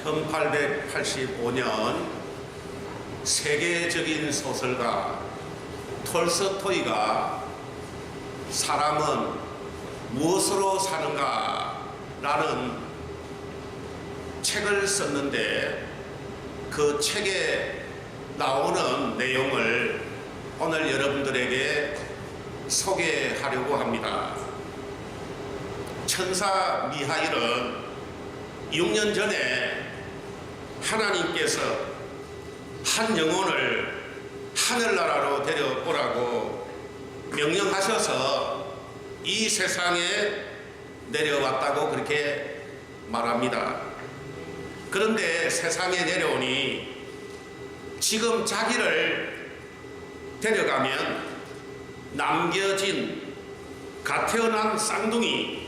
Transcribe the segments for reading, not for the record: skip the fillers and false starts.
1885년 세계적인 소설가 톨스토이가 사람은 무엇으로 사는가 라는 책을 썼는데, 그 책에 나오는 내용을 오늘 여러분들에게 소개하려고 합니다. 천사 미하일은 6년 전에 하나님께서 한 영혼을 하늘나라로 데려오라고 명령하셔서 이 세상에 내려왔다고 그렇게 말합니다. 그런데 세상에 내려오니 지금 자기를 데려가면 남겨진 갓 태어난 쌍둥이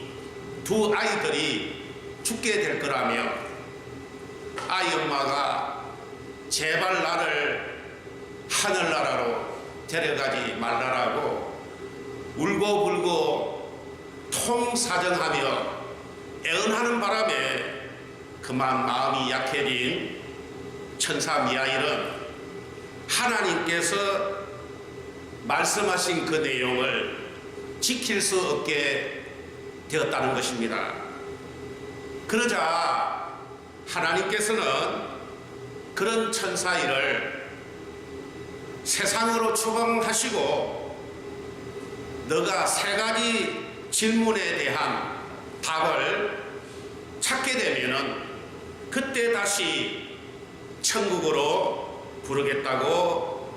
두 아이들이 죽게 될 거라며, 아이 엄마가 제발 나를 하늘나라로 데려가지 말라라고 울고불고 통사정하며 애언하는 바람에 그만 마음이 약해진 천사 미하일은 하나님께서 말씀하신 그 내용을 지킬 수 없게 되었다는 것입니다. 그러자 하나님께서는 그런 천사일을 세상으로 추방하시고 너가 세 가지 질문에 대한 답을 찾게 되면은 그때 다시 천국으로 부르겠다고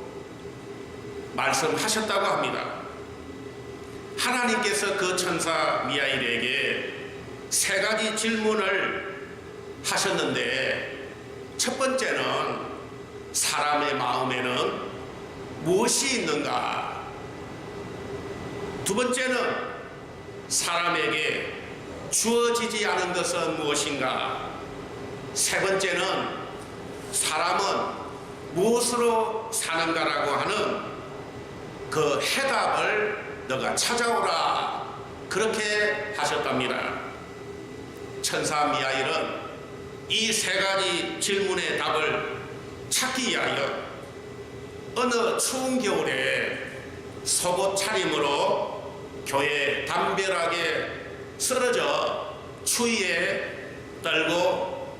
말씀하셨다고 합니다. 하나님께서 그 천사 미하일에게 세 가지 질문을 하셨는데, 첫 번째는 사람의 마음에는 무엇이 있는가? 두 번째는 사람에게 주어지지 않은 것은 무엇인가? 세 번째는 사람은 무엇으로 사는가라고 하는 그 해답을 너가 찾아오라, 그렇게 하셨답니다. 천사 미하일은 이 세 가지 질문의 답을 찾기 위하여 어느 추운 겨울에 속옷 차림으로 교회에 담벼락에 쓰러져 추위에 떨고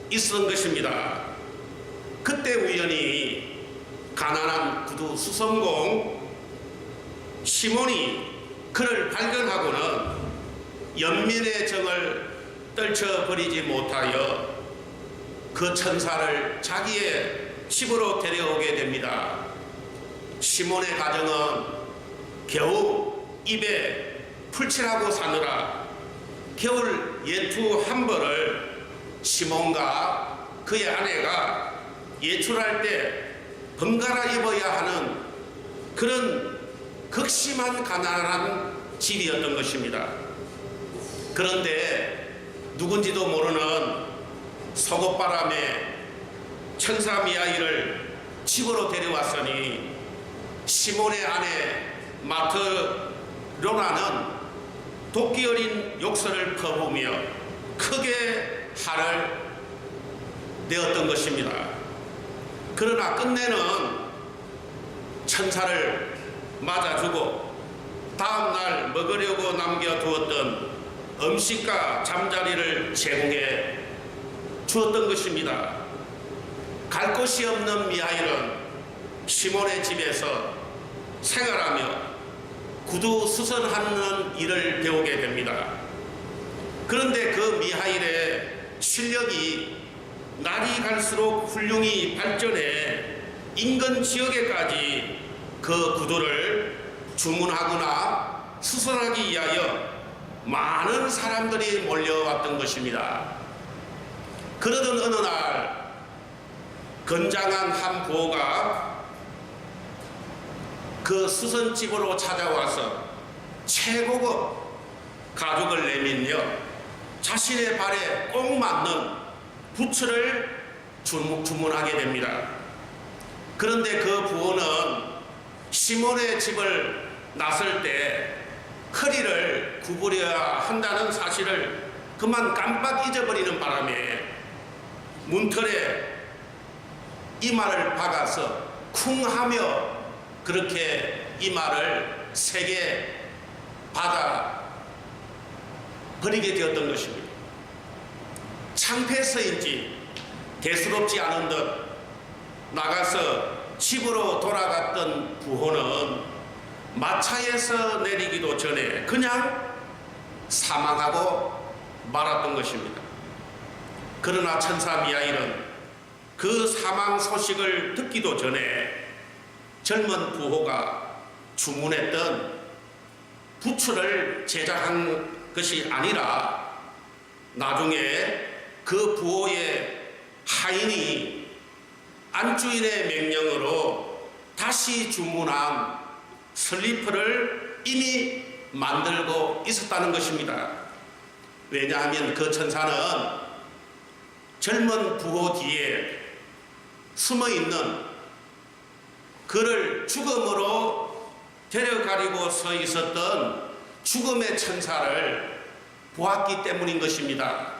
있었던 것입니다. 그때 우연히 가난한 구두 수선공 시몬이 그를 발견하고는 연민의 정을 떨쳐버리지 못하여 그 천사를 자기의 집으로 데려오게 됩니다. 시몬의 가정은 겨우 입에 풀칠하고 사느라 겨울 예투 한 벌을 시몬과 그의 아내가 예출할 때 번갈아 입어야 하는 그런 극심한 가난한 집이었던 것입니다. 그런데 누군지도 모르는 속옷바람에 천사 미하일을 집으로 데려왔으니 시몬의 아내 마트로나는 도끼 어린 욕설을 퍼부으며 크게 화를 내었던 것입니다. 그러나 끝내는 천사를 맞아주고 다음날 먹으려고 남겨두었던 음식과 잠자리를 제공해 주었던 것입니다. 갈 곳이 없는 미하일은 시몬의 집에서 생활하며 구두 수선하는 일을 배우게 됩니다. 그런데 그 미하일의 실력이 날이 갈수록 훌륭히 발전해 인근 지역에까지 그 구두를 주문하거나 수선하기 위하여 많은 사람들이 몰려왔던 것입니다. 그러던 어느 날 건장한 한 부호가 그 수선집으로 찾아와서 최고급 가죽을 내밀며 자신의 발에 꼭 맞는 부츠를 주문하게 됩니다. 그런데 그 부호는 시몬의 집을 나설 때 허리를 구부려야 한다는 사실을 그만 깜빡 잊어버리는 바람에 문틀에 이마를 박아서 쿵 하며 그렇게 이마를 세게 받아 버리게 되었던 것입니다. 창피해서인지 대수롭지 않은 듯 나가서 집으로 돌아갔던 부호는 마차에서 내리기도 전에 그냥 사망하고 말았던 것입니다. 그러나 천사 미하일은 그 사망 소식을 듣기도 전에 젊은 부호가 주문했던 부추를 제작한 것이 아니라 나중에 그 부호의 하인이 안주인의 명령으로 다시 주문한 슬리퍼를 이미 만들고 있었다는 것입니다. 왜냐하면 그 천사는 젊은 부호 뒤에 숨어있는 그를 죽음으로 데려가리고 서 있었던 죽음의 천사를 보았기 때문인 것입니다.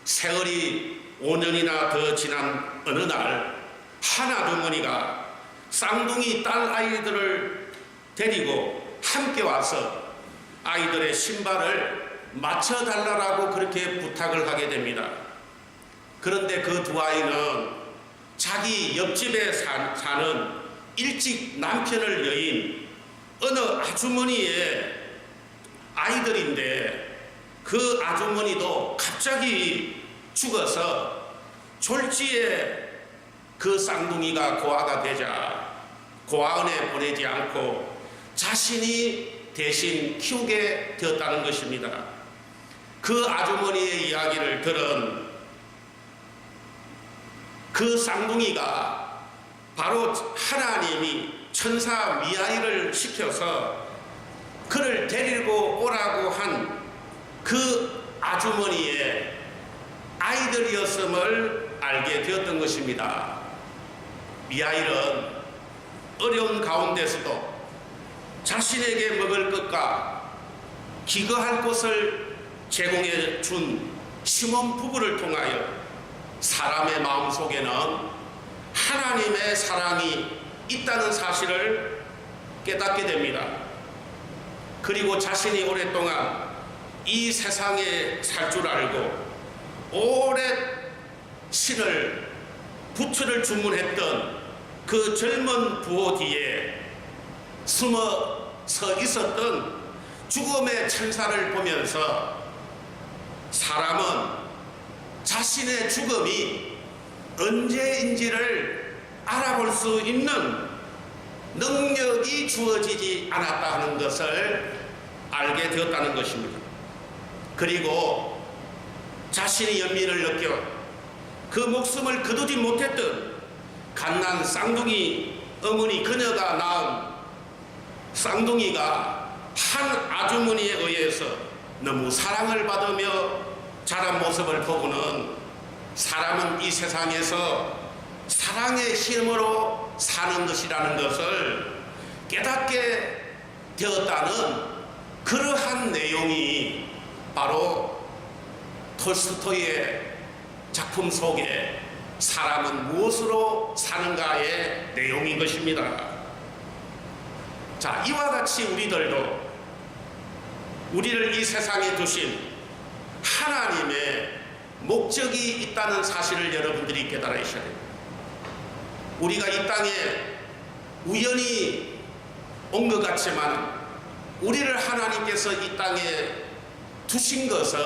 세월이 5년이나 더 지난 어느 날 한 아주머니가 쌍둥이 딸 아이들을 데리고 함께 와서 아이들의 신발을 맞춰달라고 그렇게 부탁을 하게 됩니다. 그런데 그 두 아이는 자기 옆집에 사는 일찍 남편을 여인 어느 아주머니의 아이들인데 그 아주머니도 갑자기 죽어서 졸지에 그 쌍둥이가 고아가 되자 고아원에 보내지 않고 자신이 대신 키우게 되었다는 것입니다. 그 아주머니의 이야기를 들은 그 쌍둥이가 바로 하나님이 천사 미하일을 시켜서 그를 데리고 오라고 한 그 아주머니의 아이들이었음을 알게 되었던 것입니다. 미하일은 어려운 가운데서도 자신에게 먹을 것과 기거할 것을 제공해 준 시몬 부부를 통하여 사람의 마음속에는 하나님의 사랑이 있다는 사실을 깨닫게 됩니다. 그리고 자신이 오랫동안 이 세상에 살 줄 알고 오래 신을 부처를 주문했던 그 젊은 부호 뒤에 숨어서 있었던 죽음의 천사를 보면서 사람은 자신의 죽음이 언제인지를 알아볼 수 있는 능력이 주어지지 않았다 하는 것을 알게 되었다는 것입니다. 그리고 자신의 연민을 느껴 그 목숨을 거두지 못했던 갓난 쌍둥이 어머니 그녀가 낳은 쌍둥이가 한 아주머니에 의해서 너무 사랑을 받으며 자란 모습을 보고는 사람은 이 세상에서 사랑의 힘으로 사는 것이라는 것을 깨닫게 되었다는 그러한 내용이 바로 톨스토이의 작품 속에 사람은 무엇으로 사는가의 내용인 것입니다. 자, 이와 같이 우리들도 우리를 이 세상에 두신 하나님의 목적이 있다는 사실을 여러분들이 깨달으셔야 됩니다. 우리가 이 땅에 우연히 온 것 같지만 우리를 하나님께서 이 땅에 두신 것은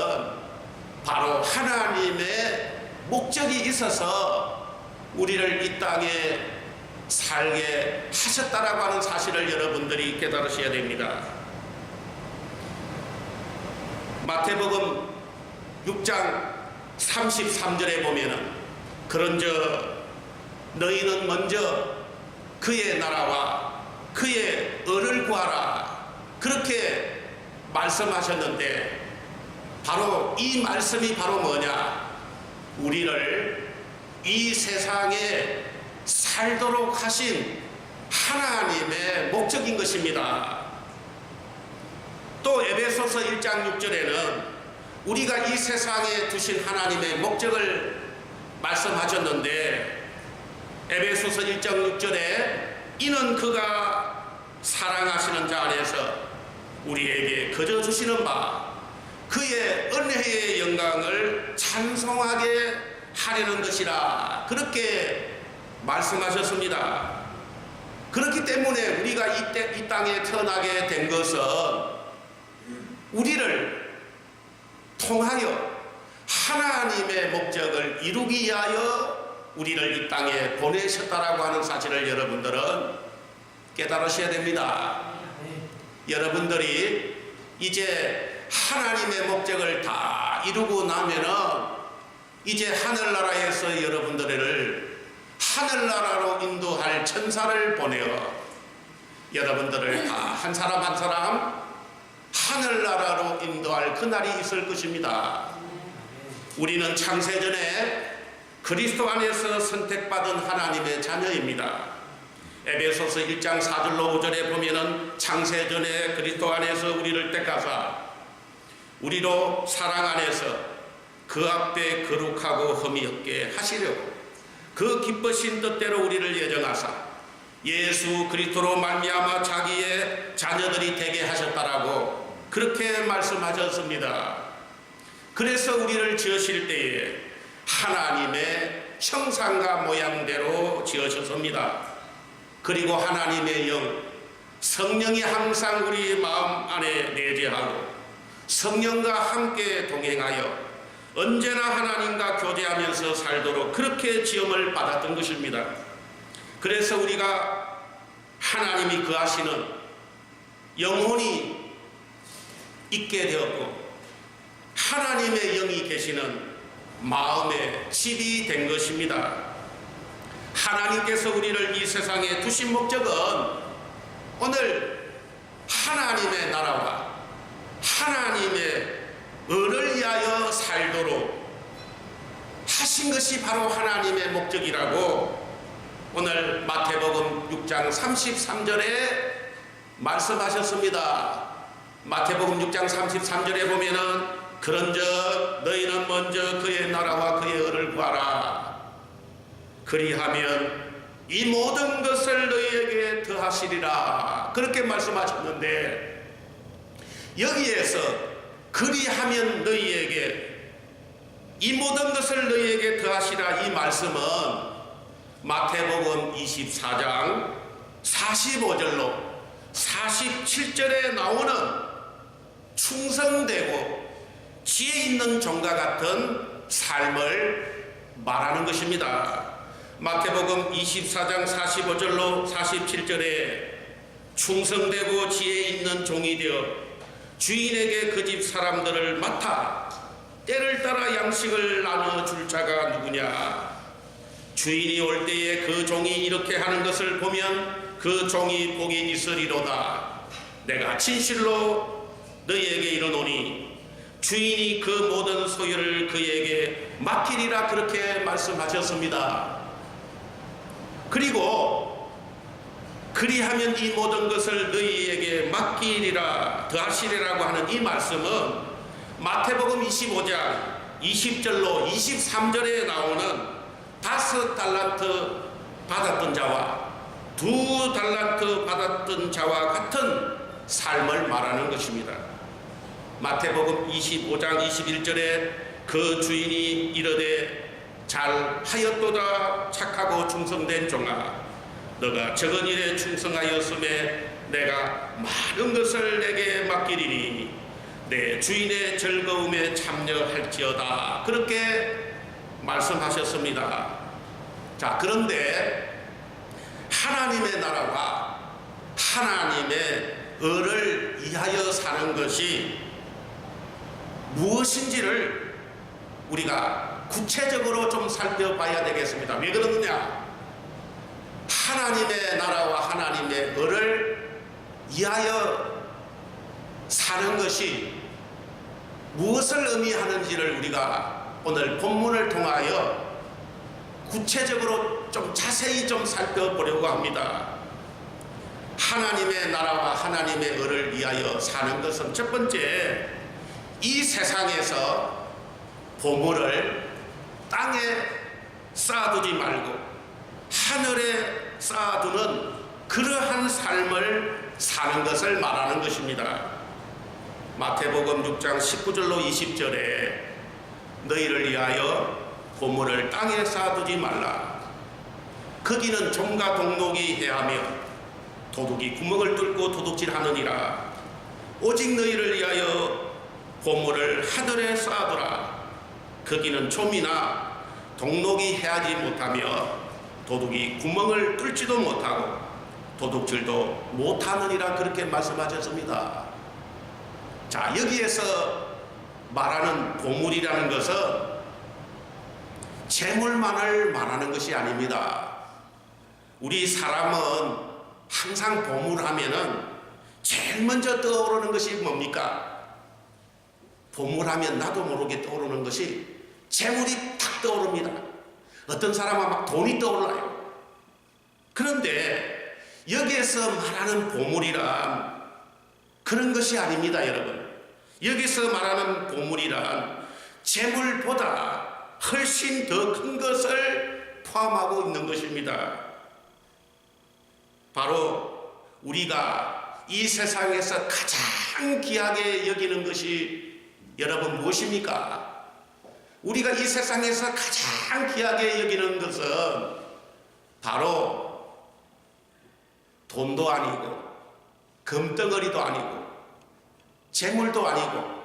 바로 하나님의 목적이 있어서 우리를 이 땅에 살게 하셨다라고 하는 사실을 여러분들이 깨달으셔야 됩니다. 마태복음 6장 33절에 보면은 그런즉 너희는 먼저 그의 나라와 그의 의를 구하라 그렇게 말씀하셨는데 바로 이 말씀이 바로 뭐냐? 우리를 이 세상에 살도록 하신 하나님의 목적인 것입니다. 또 에베소서 1장 6절에는 우리가 이 세상에 두신 하나님의 목적을 말씀하셨는데 에베소서 1장 6절에 이는 그가 사랑하시는 자 안에서 우리에게 거저 주시는 바 그의 은혜의 영광을 찬송하게 하려는 것이라 그렇게 말씀하셨습니다. 그렇기 때문에 우리가 이 땅에 태어나게 된 것은 우리를 통하여 하나님의 목적을 이루기 위하여 우리를 이 땅에 보내셨다라고 하는 사실을 여러분들은 깨달으셔야 됩니다. 여러분들이 이제 하나님의 목적을 다 이루고 나면은 이제 하늘나라에서 여러분들을 하늘나라로 인도할 천사를 보내어 여러분들을 다 한 사람 한 사람 하늘나라로 인도할 그날이 있을 것입니다. 우리는 창세전에 그리스도 안에서 선택받은 하나님의 자녀입니다. 에베소서 1장 4절로 5절에 보면은 창세전에 그리스도 안에서 우리를 택하사 우리로 사랑 안에서 그 앞에 거룩하고 흠이 없게 하시려고 그 기쁘신 뜻대로 우리를 예정하사 예수 그리스도로 말미암아 자기의 자녀들이 되게 하셨다라고 그렇게 말씀하셨습니다. 그래서 우리를 지으실 때에 하나님의 형상과 모양대로 지으셨습니다. 그리고 하나님의 영, 성령이 항상 우리 마음 안에 내재하고 성령과 함께 동행하여 언제나 하나님과 교제하면서 살도록 그렇게 지음을 받았던 것입니다. 그래서 우리가 하나님이 거하시는 영혼이 있게 되었고 하나님의 영이 계시는 마음의 집이 된 것입니다. 하나님께서 우리를 이 세상에 두신 목적은 오늘 하나님의 나라와 하나님의 을을 위하여 살도록 하신 것이 바로 하나님의 목적이라고 오늘 마태복음 6장 33절에 말씀하셨습니다. 마태복음 6장 33절에 보면은 그런즉 너희는 먼저 그의 나라와 그의 을을 구하라. 그리하면 이 모든 것을 너희에게 더하시리라. 그렇게 말씀하셨는데 여기에서 그리하면 너희에게 이 모든 것을 너희에게 더하시라 이 말씀은 마태복음 24장 45절로 47절에 나오는 충성되고 지혜 있는 종과 같은 삶을 말하는 것입니다. 마태복음 24장 45절로 47절에 충성되고 지혜 있는 종이 되어 주인에게 그 집 사람들을 맡아 때를 따라 양식을 나눠줄 자가 누구냐. 주인이 올 때에 그 종이 이렇게 하는 것을 보면 그 종이 복이 있으리로다. 내가 진실로 너희에게 이르노니 주인이 그 모든 소유를 그에게 맡기리라. 그렇게 말씀하셨습니다. 그리고 그리하면 이 모든 것을 너희에게 맡기리라 더하시리라고 하는 이 말씀은 마태복음 25장 20절로 23절에 나오는 5달란트 받았던 자와 2달란트 받았던 자와 같은 삶을 말하는 것입니다. 마태복음 25장 21절에 그 주인이 이르되 잘하였도다 착하고 충성된 종아 너가 적은 일에 충성하였음에 내가 많은 것을 내게 맡기리니 내 주인의 즐거움에 참여할지어다. 그렇게 말씀하셨습니다. 자, 그런데 하나님의 나라와 하나님의 을을 위하여 사는 것이 무엇인지를 우리가 구체적으로 좀 살펴봐야 되겠습니다. 왜 그러느냐? 하나님의 나라와 하나님의 을을 위하여 사는 것이 무엇을 의미하는지를 우리가 오늘 본문을 통하여 구체적으로 좀 자세히 좀 살펴보려고 합니다. 하나님의 나라와 하나님의 을을 위하여 사는 것은 첫 번째, 이 세상에서 보물을 땅에 쌓아두지 말고 하늘에 쌓아두는 그러한 삶을 사는 것을 말하는 것입니다. 마태복음 6장 19절로 20절에 너희를 위하여 보물을 땅에 쌓아두지 말라. 거기는 종과 동록이 해하며 도둑이 구멍을 뚫고 도둑질하느니라. 오직 너희를 위하여 보물을 하늘에 쌓아두라. 거기는 좀이나 동록이 해하지 못하며 도둑이 구멍을 뚫지도 못하고 도둑질도 못하느니라. 그렇게 말씀하셨습니다. 자, 여기에서 말하는 보물이라는 것은 재물만을 말하는 것이 아닙니다. 우리 사람은 항상 보물하면은 제일 먼저 떠오르는 것이 뭡니까? 보물하면 나도 모르게 떠오르는 것이 재물이 탁 떠오릅니다. 어떤 사람은 막 돈이 떠올라요. 그런데 여기에서 말하는 보물이란 그런 것이 아닙니다, 여러분. 여기서 말하는 보물이란 재물보다 훨씬 더 큰 것을 포함하고 있는 것입니다. 바로 우리가 이 세상에서 가장 귀하게 여기는 것이 여러분 무엇입니까? 우리가 이 세상에서 가장 귀하게 여기는 것은 바로 돈도 아니고 금덩어리도 아니고 재물도 아니고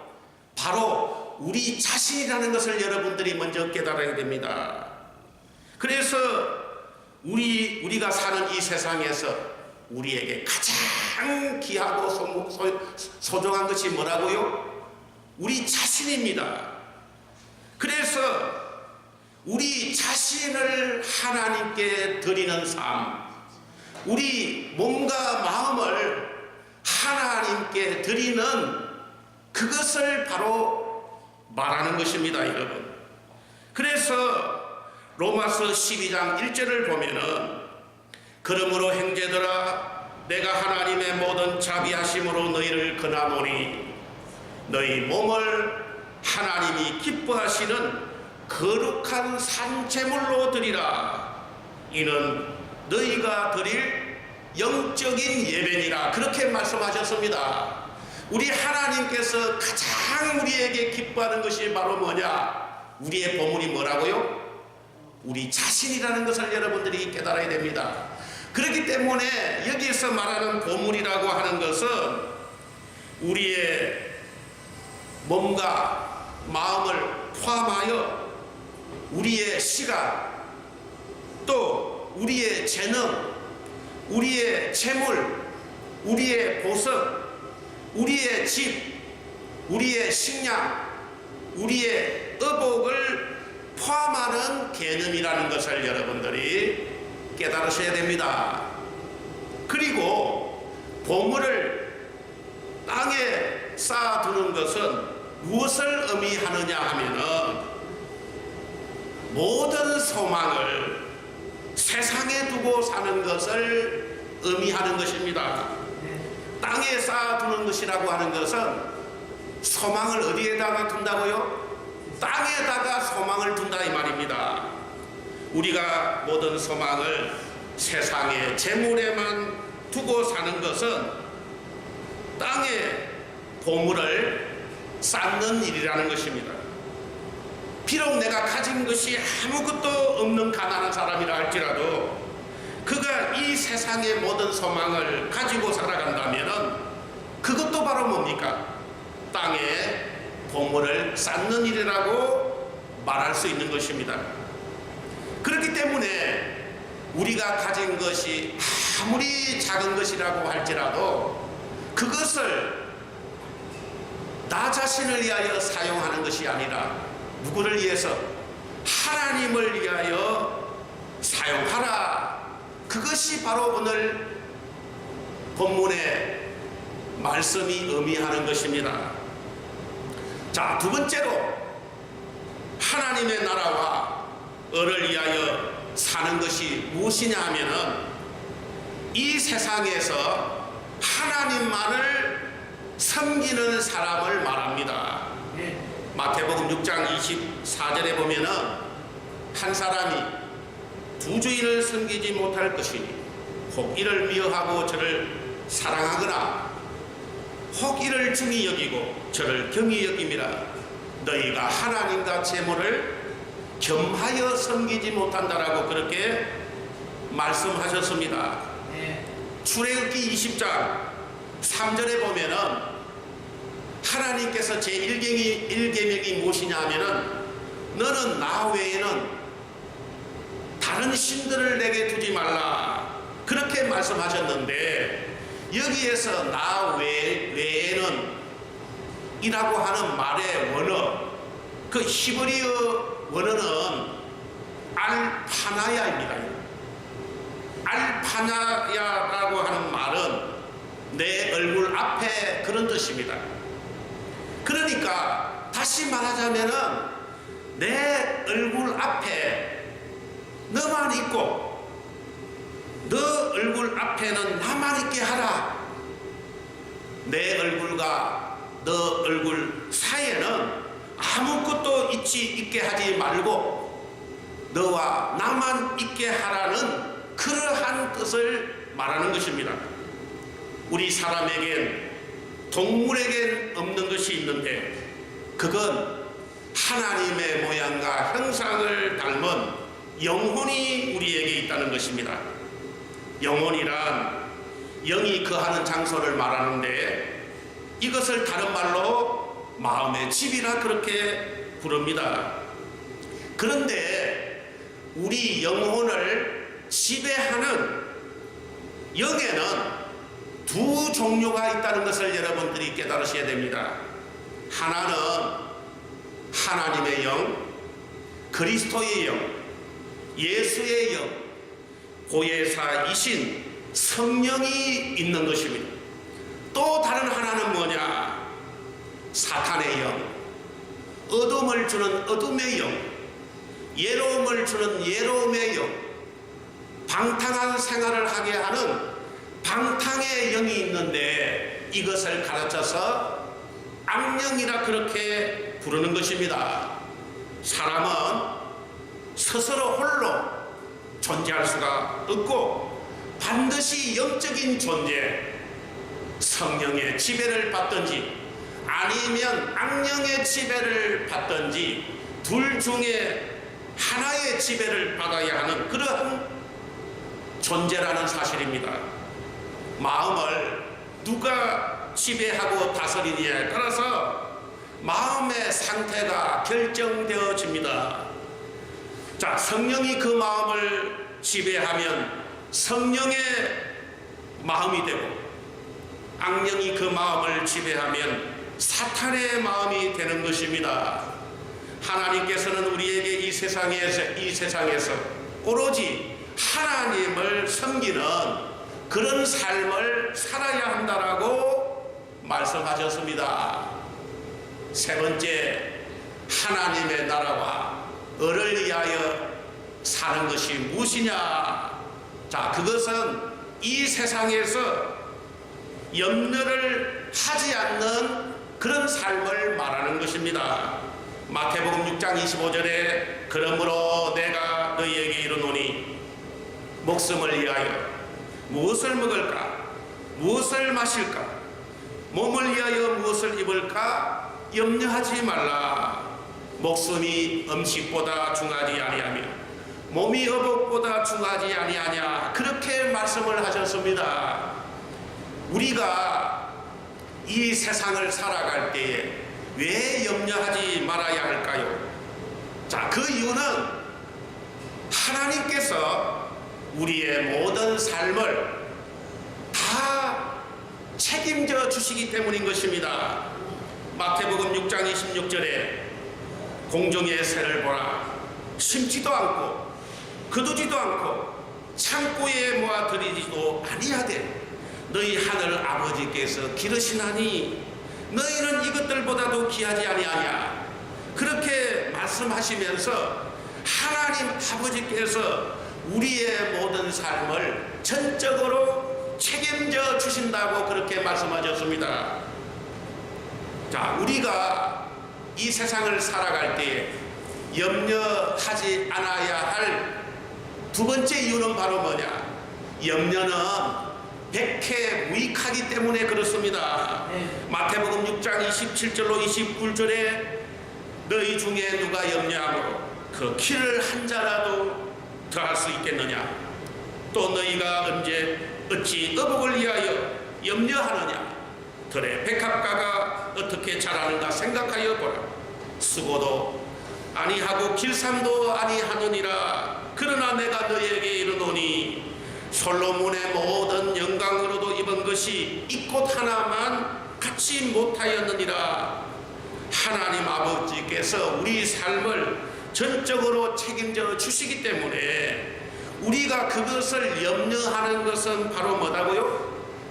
바로 우리 자신이라는 것을 여러분들이 먼저 깨달아야 됩니다. 그래서 우리가 사는 이 세상에서 우리에게 가장 귀하고 소중한 것이 뭐라고요? 우리 자신입니다. 그래서 우리 자신을 하나님께 드리는 삶, 우리 몸과 마음을 하나님께 드리는 그것을 바로 말하는 것입니다, 여러분. 그래서 로마서 12장 1절을 보면은 그러므로 형제들아 내가 하나님의 모든 자비하심으로 너희를 권하노니 너희 몸을 하나님이 기뻐하시는 거룩한 산제물로 드리라. 이는 너희가 드릴 영적인 예배니라. 그렇게 말씀하셨습니다. 우리 하나님께서 가장 우리에게 기뻐하는 것이 바로 뭐냐? 우리의 보물이 뭐라고요? 우리 자신이라는 것을 여러분들이 깨달아야 됩니다. 그렇기 때문에 여기에서 말하는 보물이라고 하는 것은 우리의 몸과 마음을 포함하여 우리의 시간, 또 우리의 재능, 우리의 재물, 우리의 보석, 우리의 집, 우리의 식량, 우리의 의복을 포함하는 개념이라는 것을 여러분들이 깨달으셔야 됩니다. 그리고 보물을 땅에 쌓아두는 것은 무엇을 의미하느냐 하면은 모든 소망을 세상에 두고 사는 것을 의미하는 것입니다. 땅에 쌓아두는 것이라고 하는 것은 소망을 어디에다가 둔다고요? 땅에다가 소망을 둔다 이 말입니다. 우리가 모든 소망을 세상의 재물에만 두고 사는 것은 땅에 보물을 쌓는 일이라는 것입니다. 비록 내가 가진 것이 아무것도 없는 가난한 사람이라 할지라도 그가 이 세상의 모든 소망을 가지고 살아간다면 그것도 바로 뭡니까? 땅에 보물을 쌓는 일이라고 말할 수 있는 것입니다. 그렇기 때문에 우리가 가진 것이 아무리 작은 것이라고 할지라도 그것을 나 자신을 위하여 사용하는 것이 아니라 누구를 위해서? 하나님을 위하여 사용하라. 그것이 바로 오늘 본문의 말씀이 의미하는 것입니다. 자, 두 번째로 하나님의 나라와 을을 위하여 사는 것이 무엇이냐 하면은 이 세상에서 하나님만을 섬기는 사람을 말합니다. 마태복음 6장 24절에 보면은 한 사람이 두 주인을 섬기지 못할 것이니 혹 이를 미워하고 저를 사랑하거나 혹 이를 중히 여기고 저를 경히 여김이라. 너희가 하나님과 재물을 겸하여 섬기지 못한다라고 그렇게 말씀하셨습니다. 출애굽기 20장 3절에 보면은 하나님께서 제1계명이 무엇이냐 하면은 너는 나 외에는 다른 신들을 내게 두지 말라 그렇게 말씀하셨는데, 여기에서 나 외에는 이라고 하는 말의 원어, 그 히브리어 원어는 알파나야입니다. 알파나야라고 하는 말은 내 얼굴 앞에 그런 뜻입니다. 그러니까 다시 말하자면은 내 얼굴 앞에 너만 있고 너 얼굴 앞에는 나만 있게 하라. 내 얼굴과 너 얼굴 사이에는 아무것도 있게 하지 말고 너와 나만 있게 하라는 그러한 뜻을 말하는 것입니다. 우리 사람에겐, 동물에겐 없는 것이 있는데 그건 하나님의 모양과 형상을 닮은 영혼이 우리에게 있다는 것입니다. 영혼이란 영이 거하는 장소를 말하는데 이것을 다른 말로 마음의 집이라 그렇게 부릅니다. 그런데 우리 영혼을 지배하는 영에는 두 종류가 있다는 것을 여러분들이 깨달으셔야 됩니다. 하나는 하나님의 영, 그리스도의 영, 예수의 영, 보혜사이신 성령이 있는 것입니다. 또 다른 하나는 뭐냐? 사탄의 영, 어둠을 주는 어둠의 영, 예로움을 주는 예로움의 영, 방탕한 생활을 하게 하는 방탕의 영이 있는데 이것을 가르쳐서 악령이라 그렇게 부르는 것입니다. 사람은 스스로 홀로 존재할 수가 없고 반드시 영적인 존재, 성령의 지배를 받든지 아니면 악령의 지배를 받든지 둘 중에 하나의 지배를 받아야 하는 그러한 존재라는 사실입니다. 마음을 누가 지배하고 다스리느냐에 따라서 마음의 상태가 결정되어집니다. 자, 성령이 그 마음을 지배하면 성령의 마음이 되고 악령이 그 마음을 지배하면 사탄의 마음이 되는 것입니다. 하나님께서는 우리에게 이 세상에서 오로지 하나님을 섬기는 그런 삶을 살아야 한다라고 말씀하셨습니다. 세 번째, 하나님의 나라와 을을 위하여 사는 것이 무엇이냐? 자, 그것은 이 세상에서 염려를 하지 않는 그런 삶을 말하는 것입니다. 마태복음 6장 25절에 그러므로 내가 너희에게 이르노니 목숨을 위하여 무엇을 먹을까? 무엇을 마실까? 몸을 위하여 무엇을 입을까? 염려하지 말라. 목숨이 음식보다 중하지 아니하며 몸이 의복보다 중하지 아니하냐 그렇게 말씀을 하셨습니다. 우리가 이 세상을 살아갈 때에 왜 염려하지 말아야 할까요? 자, 그 이유는 하나님께서 우리의 모든 삶을 다 책임져 주시기 때문인 것입니다. 마태복음 6장 26절에 공중의 새를 보라. 심지도 않고 거두지도 않고 창고에 모아들이지도 아니하되 너희 하늘 아버지께서 기르시나니 너희는 이것들보다도 귀하지 아니하냐. 그렇게 말씀하시면서 하나님 아버지께서 우리의 모든 삶을 전적으로 책임져 주신다고 그렇게 말씀하셨습니다. 자, 우리가 이 세상을 살아갈 때 염려하지 않아야 할 두 번째 이유는 바로 뭐냐? 염려는 백해무익하기 때문에 그렇습니다. 마태복음 6장 27절로 29절에 너희 중에 누가 염려하므로 그 키를 한 자라도 더할 수 있겠느냐? 또 너희가 어찌 의복을 위하여 염려하느냐? 들의 백합가가 어떻게 자라는가 생각하여 보라. 수고도 아니하고 길쌈도 아니하느니라. 그러나 내가 너희에게 이르노니 솔로몬의 모든 영광으로도 입은 것이 이 꽃 하나만 갖지 못하였느니라. 하나님 아버지께서 우리 삶을 전적으로 책임져 주시기 때문에 우리가 그것을 염려하는 것은 바로 뭐다고요?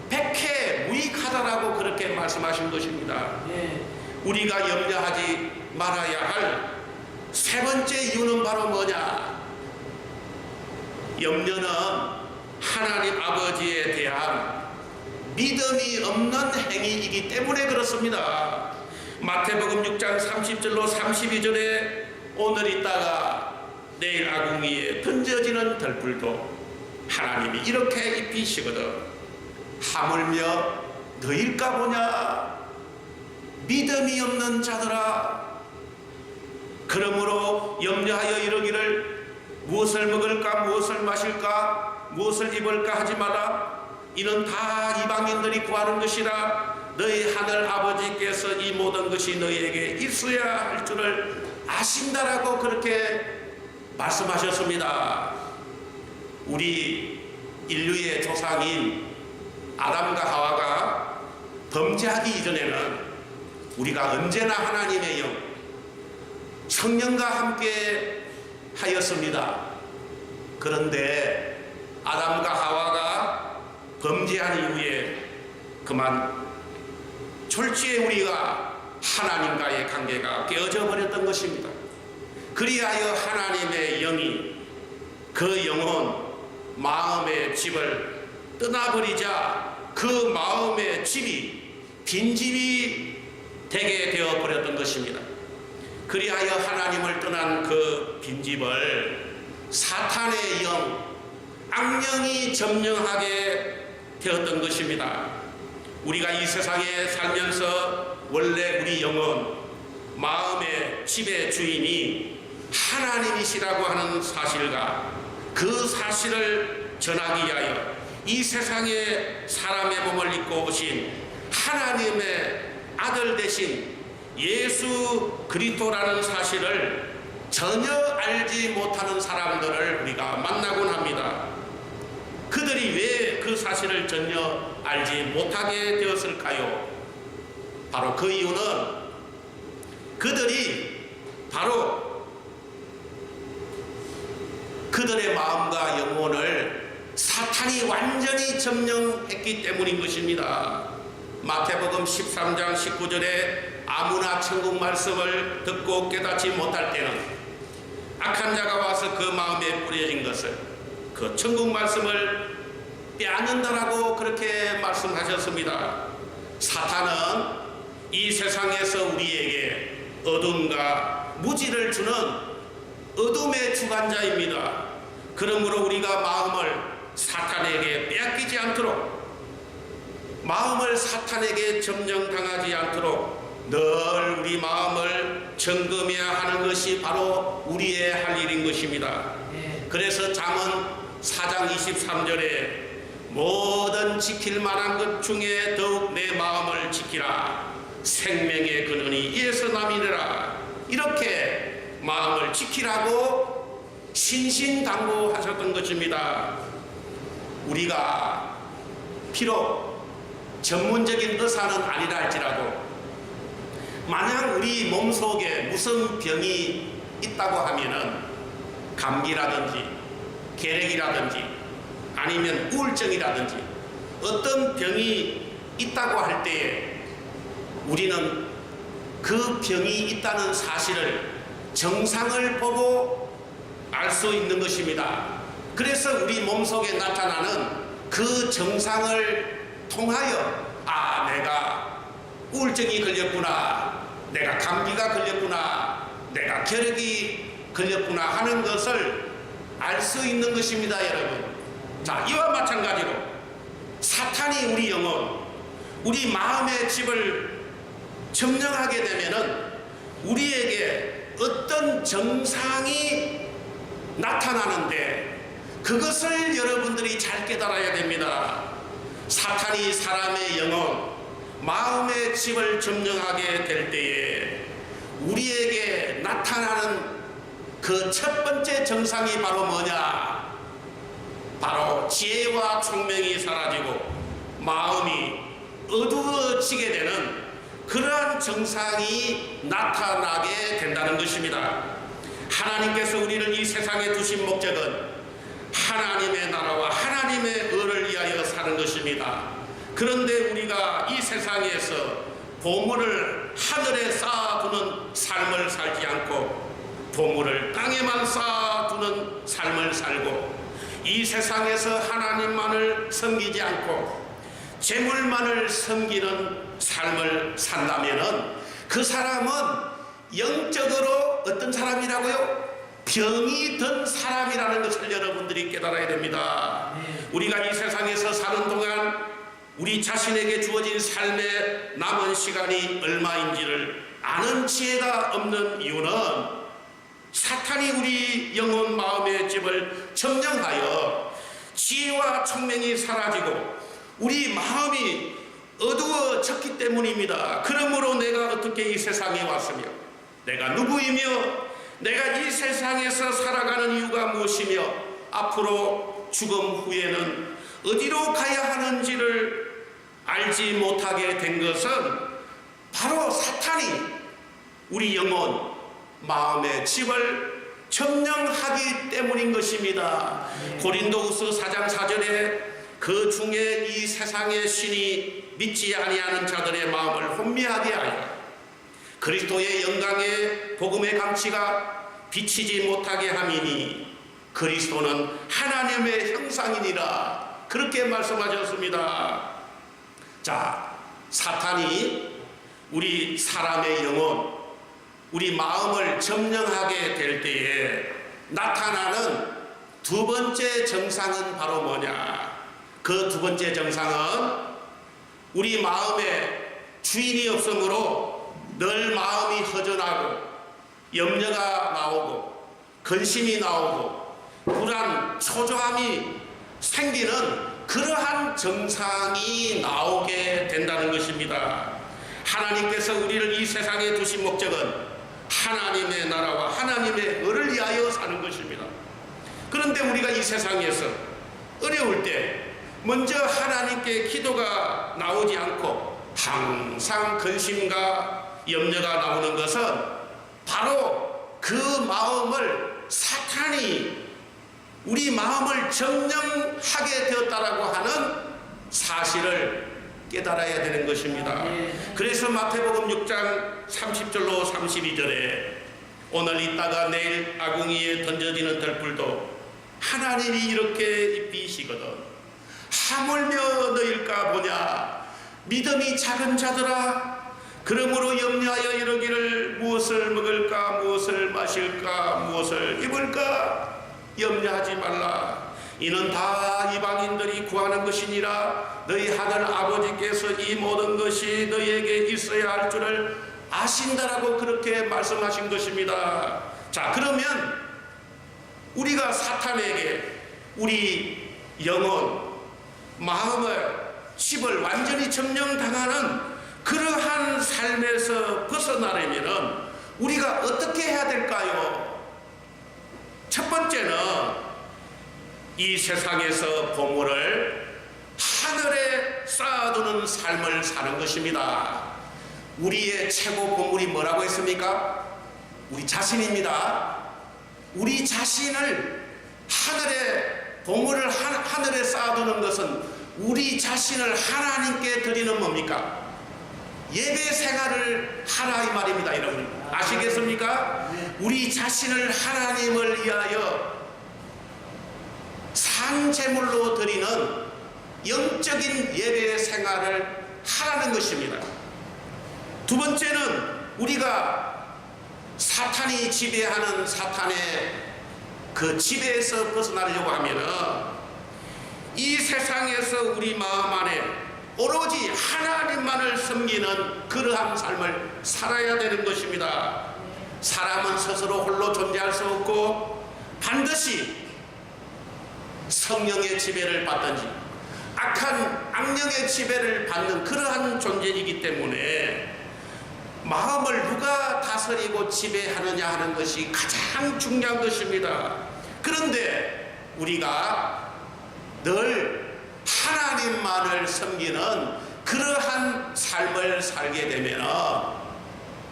백해무익하다라고 그렇게 말씀하신 것입니다. 우리가 염려하지 말아야 할 세 번째 이유는 바로 뭐냐? 염려는 하나님 아버지에 대한 믿음이 없는 행위이기 때문에 그렇습니다. 마태복음 6장 30절로 32절에 오늘 있다가 내일 아궁이에 던져지는 덜불도 하나님이 이렇게 입히시거든. 하물며 너일까 보냐? 믿음이 없는 자들아. 그러므로 염려하여 이르기를 무엇을 먹을까 무엇을 마실까 무엇을 입을까 하지 마라. 이는 다 이방인들이 구하는 것이라. 너희 하늘 아버지께서 이 모든 것이 너희에게 있어야 할 줄을 아신다라고 그렇게 말씀하셨습니다. 우리 인류의 조상인 아담과 하와가 범죄하기 이전에는 우리가 언제나 하나님의 영 성령과 함께 하였습니다. 그런데 아담과 하와가 범죄한 이후에 그만 졸지에 우리가 하나님과의 관계가 깨어져 버렸던 것입니다. 그리하여 하나님의 영이 그 영혼 마음의 집을 떠나버리자 그 마음의 집이 빈집이 되게 되어 버렸던 것입니다. 그리하여 하나님을 떠난 그 빈집을 사탄의 영, 악령이 점령하게 되었던 것입니다. 우리가 이 세상에 살면서 원래 우리 영혼, 마음의 집의 주인이 하나님이시라고 하는 사실과 그 사실을 전하기 위하여 이 세상에 사람의 몸을 입고 오신 하나님의 아들 되신 예수 그리스도라는 사실을 전혀 알지 못하는 사람들을 우리가 만나곤 합니다. 그들이 왜 그 사실을 전혀 알지 못하게 되었을까요? 바로 그 이유는 그들이 바로 그들의 마음과 영혼을 사탄이 완전히 점령했기 때문인 것입니다. 마태복음 13장 19절에 아무나 천국 말씀을 듣고 깨닫지 못할 때는 악한 자가 와서 그 마음에 뿌려진 것을 그 천국 말씀을 빼앗는다라고 그렇게 말씀하셨습니다. 사탄은 이 세상에서 우리에게 어둠과 무지를 주는 어둠의 주관자입니다. 그러므로 우리가 마음을 사탄에게 빼앗기지 않도록, 마음을 사탄에게 점령당하지 않도록 늘 우리 마음을 점검해야 하는 것이 바로 우리의 할 일인 것입니다. 그래서 잠언 4장 23절에 모든 지킬 만한 것 중에 더욱 내 마음을 지키라. 생명의 근원이 이에서 남이니라. 이렇게 마음을 지키라고 신신당부하셨던 것입니다. 우리가 비록 전문적인 의사는 아니라 할지라도 만약 우리 몸속에 무슨 병이 있다고 하면은 감기라든지 계력이라든지 아니면 우울증이라든지 어떤 병이 있다고 할 때에 우리는 그 병이 있다는 사실을 정상을 보고 알 수 있는 것입니다. 그래서 우리 몸속에 나타나는 그 정상을 통하여 내가 우울증이 걸렸구나, 내가 감기가 걸렸구나, 내가 결핵이 걸렸구나 하는 것을 알 수 있는 것입니다, 여러분. 자, 이와 마찬가지로 사탄이 우리 영혼, 우리 마음의 집을 점령하게 되면은 우리에게 어떤 정상이 나타나는데 그것을 여러분들이 잘 깨달아야 됩니다. 사탄이 사람의 영혼, 마음의 집을 점령하게 될 때에 우리에게 나타나는 그 첫 번째 정상이 바로 뭐냐? 바로 지혜와 총명이 사라지고 마음이 어두워지게 되는 그러한 정상이 나타나게 된다는 것입니다. 하나님께서 우리를 이 세상에 두신 목적은 하나님의 나라와 하나님의 의를 위하여 사는 것입니다. 그런데 우리가 이 세상에서 보물을 하늘에 쌓아두는 삶을 살지 않고 보물을 땅에만 쌓아두는 삶을 살고 이 세상에서 하나님만을 섬기지 않고 재물만을 섬기는 삶을 산다면은 그 사람은 영적으로 어떤 사람이라고요? 병이 든 사람이라는 것을 여러분들이 깨달아야 됩니다. 우리가 이 세상에서 사는 동안 우리 자신에게 주어진 삶의 남은 시간이 얼마인지를 아는 지혜가 없는 이유는 사탄이 우리 영혼 마음의 집을 점령하여 지혜와 총명이 사라지고 우리 마음이 어두워졌기 때문입니다. 그러므로 내가 어떻게 이 세상에 왔으며 내가 누구이며 내가 이 세상에서 살아가는 이유가 무엇이며 앞으로 죽음 후에는 어디로 가야 하는지를 알지 못하게 된 것은 바로 사탄이 우리 영혼 마음의 집을 점령하기 때문인 것입니다. 고린도후서 4장 4절에 그 중에 이 세상의 신이 믿지 아니하는 자들의 마음을 혼미하게 하여 그리스도의 영광의 복음의 감치가 비치지 못하게 함이니 그리스도는 하나님의 형상이니라 그렇게 말씀하셨습니다. 자, 사탄이 우리 사람의 영혼 우리 마음을 점령하게 될 때에 나타나는 두 번째 정상은 바로 뭐냐? 그 두 번째 정상은 우리 마음에 주인이 없으므로 늘 마음이 허전하고 염려가 나오고 근심이 나오고 불안, 초조함이 생기는 그러한 정상이 나오게 된다는 것입니다. 하나님께서 우리를 이 세상에 두신 목적은 하나님의 나라와 하나님의 의를 위하여 사는 것입니다. 그런데 우리가 이 세상에서 어려울 때 먼저 하나님께 기도가 나오지 않고 항상 근심과 염려가 나오는 것은 바로 그 마음을 사탄이 우리 마음을 점령하게 되었다라고 하는 사실을 깨달아야 되는 것입니다. 그래서 마태복음 6장 30절로 32절에 오늘 있다가 내일 아궁이에 던져지는 들불도 하나님이 이렇게 비시거든 하물며 너일까 보냐 믿음이 작은 자들아 그러므로 염려하여 이르기를 무엇을 먹을까 무엇을 마실까 무엇을 입을까 염려하지 말라 이는 다 이방인들이 구하는 것이니라 너희 하늘 아버지께서 이 모든 것이 너희에게 있어야 할 줄을 아신다라고 그렇게 말씀하신 것입니다. 자, 그러면 우리가 사탄에게 우리 영혼 마음을 집을 완전히 점령당하는 그러한 삶에서 벗어나려면 우리가 어떻게 해야 될까요? 첫 번째는 이 세상에서 보물을 하늘에 쌓아두는 삶을 사는 것입니다. 우리의 최고 보물이 뭐라고 했습니까? 우리 자신입니다. 우리 자신을 하늘에 보물을 하늘에 쌓아두는 것은 우리 자신을 하나님께 드리는 뭡니까? 예배 생활을 하라 이 말입니다. 여러분 아시겠습니까? 우리 자신을 하나님을 위하여 산제물로 드리는 영적인 예배 생활을 하라는 것입니다. 두 번째는 우리가 사탄이 지배하는 사탄의 그 지배에서 벗어나려고 하면은 이 세상에서 우리 마음 안에 오로지 하나님만을 섬기는 그러한 삶을 살아야 되는 것입니다. 사람은 스스로 홀로 존재할 수 없고 반드시 성령의 지배를 받든지 악한 악령의 지배를 받는 그러한 존재이기 때문에 마음을 누가 다스리고 지배하느냐 하는 것이 가장 중요한 것입니다. 그런데 우리가 늘 하나님만을 섬기는 그러한 삶을 살게 되면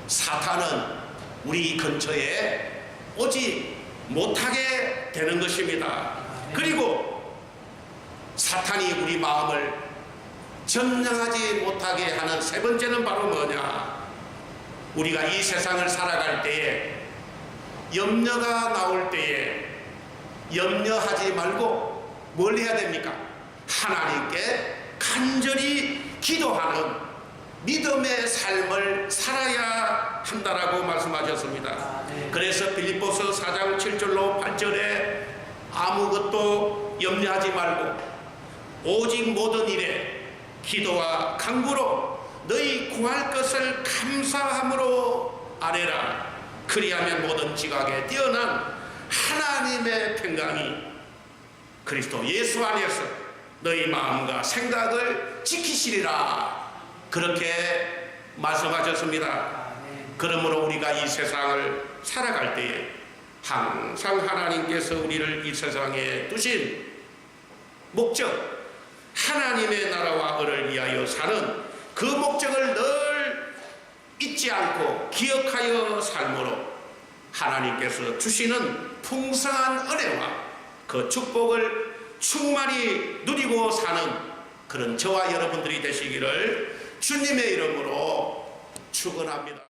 사탄은 우리 근처에 오지 못하게 되는 것입니다. 그리고 사탄이 우리 마음을 점령하지 못하게 하는 세 번째는 바로 뭐냐? 우리가 이 세상을 살아갈 때에 염려가 나올 때에 염려하지 말고 뭘 해야 됩니까? 하나님께 간절히 기도하는 믿음의 삶을 살아야 한다라고 말씀하셨습니다. 그래서 빌립보서 4장 7절로 8절에 아무것도 염려하지 말고 오직 모든 일에 기도와 간구로 너희 구할 것을 감사함으로 아뢰라. 그리하면 모든 지각에 뛰어난 하나님의 평강이 그리스도 예수 안에서 너희 마음과 생각을 지키시리라. 그렇게 말씀하셨습니다. 그러므로 우리가 이 세상을 살아갈 때에 항상 하나님께서 우리를 이 세상에 두신 목적, 하나님의 나라와 을을 위하여 사는 그 목적을 늘 잊지 않고 기억하여 삶으로 하나님께서 주시는 풍성한 은혜와 그 축복을 충만히 누리고 사는 그런 저와 여러분들이 되시기를 주님의 이름으로 축원합니다.